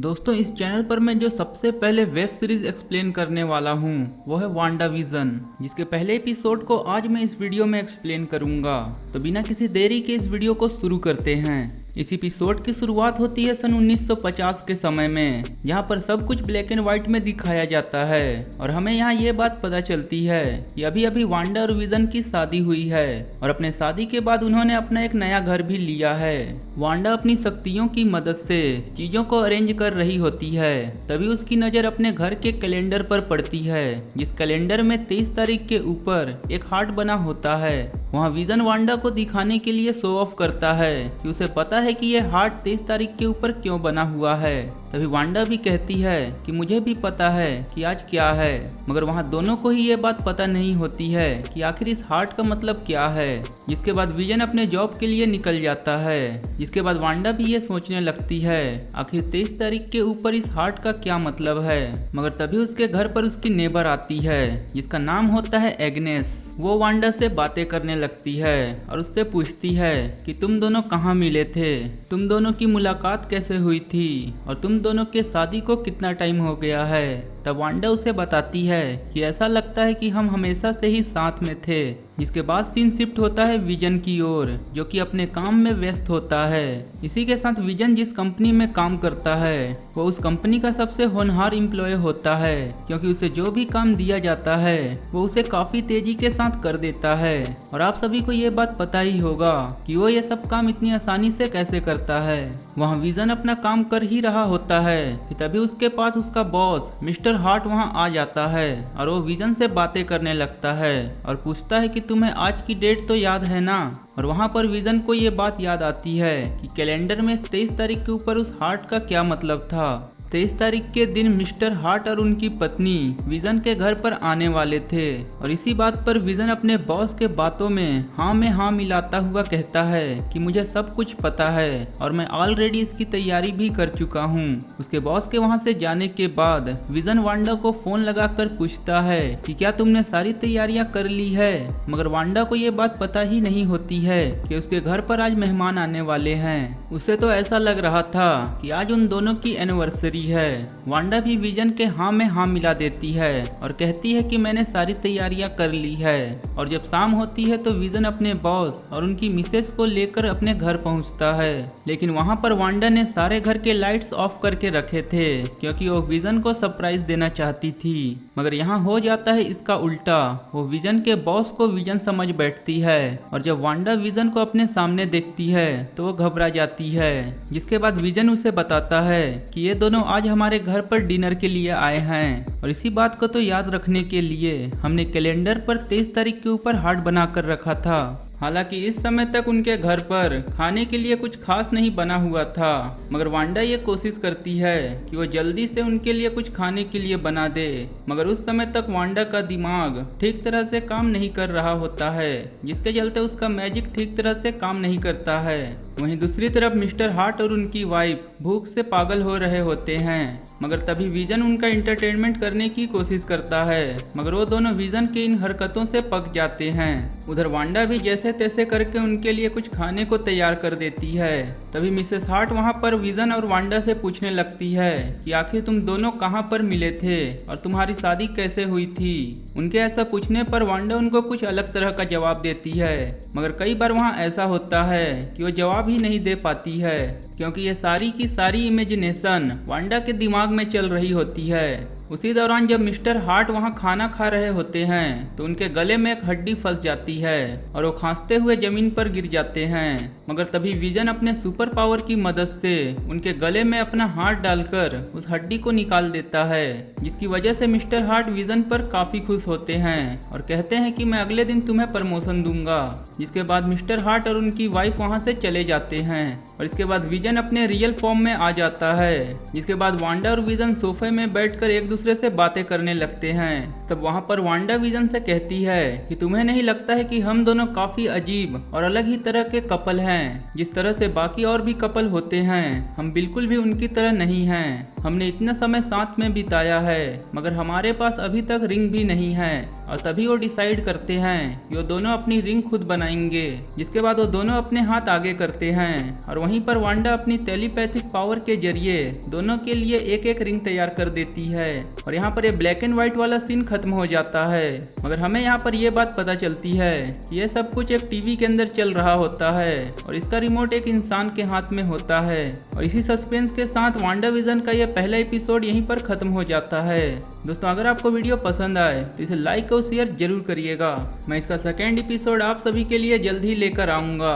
दोस्तों इस चैनल पर मैं जो सबसे पहले वेब सीरीज एक्सप्लेन करने वाला हूँ वो है वांडा विजन, जिसके पहले एपिसोड को आज मैं इस वीडियो में एक्सप्लेन करूंगा। तो बिना किसी देरी के इस वीडियो को शुरू करते हैं। इस एपिसोड की शुरुआत होती है सन 1950 के समय में, जहाँ पर सब कुछ ब्लैक एंड व्हाइट में दिखाया जाता है और हमें यहाँ ये बात पता चलती है कि अभी अभी वांडा और विजन की शादी हुई है और अपने शादी के बाद उन्होंने अपना एक नया घर भी लिया है। वांडा अपनी शक्तियों की मदद से चीजों को अरेंज कर रही होती है, तभी उसकी नजर अपने घर के कैलेंडर पर पड़ती है, जिस कैलेंडर में 23 तारीख के ऊपर एक हार्ट बना होता है। वहाँ विजन वांडा को दिखाने के लिए शो ऑफ करता है कि उसे पता है कि यह हार्ट 23 तारीख के ऊपर क्यों बना हुआ है। तभी वांडा भी कहती है कि मुझे भी पता है कि आज क्या है, मगर वहाँ दोनों को ही ये बात पता नहीं होती है कि आखिर इस हार्ट का मतलब क्या है। जिसके बाद विजन अपने जॉब के लिए निकल जाता है। जिसके बाद वांडा भी ये सोचने लगती है आखिर 23 तारीख के ऊपर इस हार्ट का क्या मतलब है। मगर तभी उसके घर पर उसकी नेबर आती है, जिसका नाम होता है एग्नेस। वो वांडा से बातें करने लगती है और उससे पूछती है कि तुम दोनों कहाँ मिले थे, तुम दोनों की मुलाकात कैसे हुई थी और तुम दोनों के शादी को कितना टाइम हो गया है। तब वांडा उसे बताती है कि ऐसा लगता है कि हम हमेशा से ही साथ में थे। जिसके बाद सीन शिफ्ट होता है विजन की ओर, जो कि अपने काम में व्यस्त होता है। इसी के साथ विजन जिस कंपनी में काम करता है वो उस कंपनी का सबसे होनहार एम्प्लॉय होता है, क्योंकि उसे जो भी काम दिया जाता है वो उसे काफी तेजी के साथ कर देता है। और आप सभी को ये बात पता ही होगा कि वो ये सब काम इतनी आसानी से कैसे करता है। वहाँ विजन अपना काम कर ही रहा होता है कि तभी उसके पास उसका बॉस मिस्टर हार्ट वहाँ आ जाता है और वो विजन से बातें करने लगता है और पूछता है कि तुम्हें आज की डेट तो याद है ना। और वहाँ पर विजन को ये बात याद आती है कि कैलेंडर में 23 तारीख के ऊपर उस हार्ट का क्या मतलब था। 23 तारीख के दिन मिस्टर हार्ट और उनकी पत्नी विजन के घर पर आने वाले थे और इसी बात पर विजन अपने बॉस के बातों में हाँ मिलाता हुआ कहता है कि मुझे सब कुछ पता है और मैं ऑलरेडी इसकी तैयारी भी कर चुका हूँ। उसके बॉस के वहाँ से जाने के बाद विजन वांडा को फोन लगाकर पूछता है कि क्या तुमने सारी तैयारियां कर ली है, मगर वांडा को ये बात पता ही नहीं होती है कि उसके घर पर आज मेहमान आने वाले हैं। उसे तो ऐसा लग रहा था कि आज उन दोनों की एनिवर्सरी है। वांडा भी विजन के हाँ में हाँ मिला देती है और कहती है कि मैंने सारी तैयारियां कर ली है। और जब शाम होती है तो विजन अपने बॉस और उनकी मिसेस को लेकर अपने घर पहुंचता है, लेकिन वहां पर वांडा ने सारे घर के लाइट्स ऑफ करके रखे थे क्योंकि वो विजन को सरप्राइज देना चाहती थी। मगर यहाँ हो जाता है इसका उल्टा। वो विजन के बॉस को विजन समझ बैठती है और जब वांडा विजन को अपने सामने देखती है तो वो घबरा जाती है। जिसके बाद विजन उसे बताता है कि ये दोनों आज हमारे घर पर डिनर के लिए आए हैं और इसी बात को तो याद रखने के लिए हमने कैलेंडर पर 23 तारीख के ऊपर हार्ट बनाकर रखा था। हालांकि इस समय तक उनके घर पर खाने के लिए कुछ खास नहीं बना हुआ था, मगर वांडा ये कोशिश करती है कि वो जल्दी से उनके लिए कुछ खाने के लिए बना दे। मगर उस समय तक वांडा का दिमाग ठीक तरह से काम नहीं कर रहा होता है, जिसके चलते उसका मैजिक ठीक तरह से काम नहीं करता है। वहीं दूसरी तरफ मिस्टर हार्ट और उनकी वाइफ भूख से पागल हो रहे होते हैं, मगर तभी विजन उनका एंटरटेनमेंट करने की कोशिश करता है, मगर वो दोनों विजन के इन हरकतों से पक जाते हैं। उधर वांडा भी जैसे तैसे करके उनके लिए कुछ खाने को तैयार कर देती है। तभी मिसेस हार्ट वहाँ पर विजन और वांडा से पूछने लगती है कि आखिर तुम दोनों कहाँ पर मिले थे और तुम्हारी शादी कैसे हुई थी। उनके ऐसा पूछने पर वांडा उनको कुछ अलग तरह का जवाब देती है, मगर कई बार वहाँ ऐसा होता है कि वो जवाब ही नहीं दे पाती है, क्योंकि ये सारी की सारी इमेजिनेशन वांडा के दिमाग में चल रही होती है। उसी दौरान जब मिस्टर हार्ट वहाँ खाना खा रहे होते हैं तो उनके गले में एक हड्डी फंस जाती है और वो खांसते हुए जमीन पर गिर जाते हैं। मगर तभी विजन अपने सुपर पावर की मदद से उनके गले में अपना हाथ डालकर उस हड्डी को निकाल देता है, जिसकी वजह से मिस्टर हार्ट विजन पर काफी खुश होते हैं और कहते हैं कि मैं अगले दिन तुम्हें प्रमोशन दूंगा। जिसके बाद मिस्टर हार्ट और उनकी वाइफ वहाँ से चले जाते हैं और इसके बाद विजन अपने रियल फॉर्म में आ जाता है। जिसके बाद वांडा और विजन सोफे में बैठकर एक दूसरे से बातें करने लगते हैं। तब वहाँ पर वांडा विजन से कहती है कि तुम्हें नहीं लगता है कि हम दोनों काफी अजीब और अलग ही तरह के कपल हैं, जिस तरह से बाकी और भी कपल होते हैं हम बिल्कुल भी उनकी तरह नहीं हैं। हमने इतना समय साथ में बिताया है, मगर हमारे पास अभी तक रिंग भी नहीं है। और तभी वो डिसाइड करते हैं कि वो दोनों अपनी रिंग खुद बनाएंगे। जिसके बाद वो दोनों अपने हाथ आगे करते हैं और वहीं पर वांडा अपनी टेलीपैथिक पावर के जरिए दोनों के लिए एक एक रिंग तैयार कर देती है। और यहाँ पर ये ब्लैक एंड व्हाइट वाला सीन खत्म हो जाता है। मगर हमें यहाँ पर यह बात पता चलती है कि यह सब कुछ एक टीवी के अंदर चल रहा होता है और इसका रिमोट एक इंसान के हाथ में होता है। और इसी सस्पेंस के साथ वांडा विजन का यह पहला एपिसोड यहीं पर खत्म हो जाता है। दोस्तों, अगर आपको वीडियो पसंद आए तो इसे लाइक और शेयर जरूर करिएगा। मैं इसका सेकेंड एपिसोड आप सभी के लिए जल्द ही लेकर आऊँगा।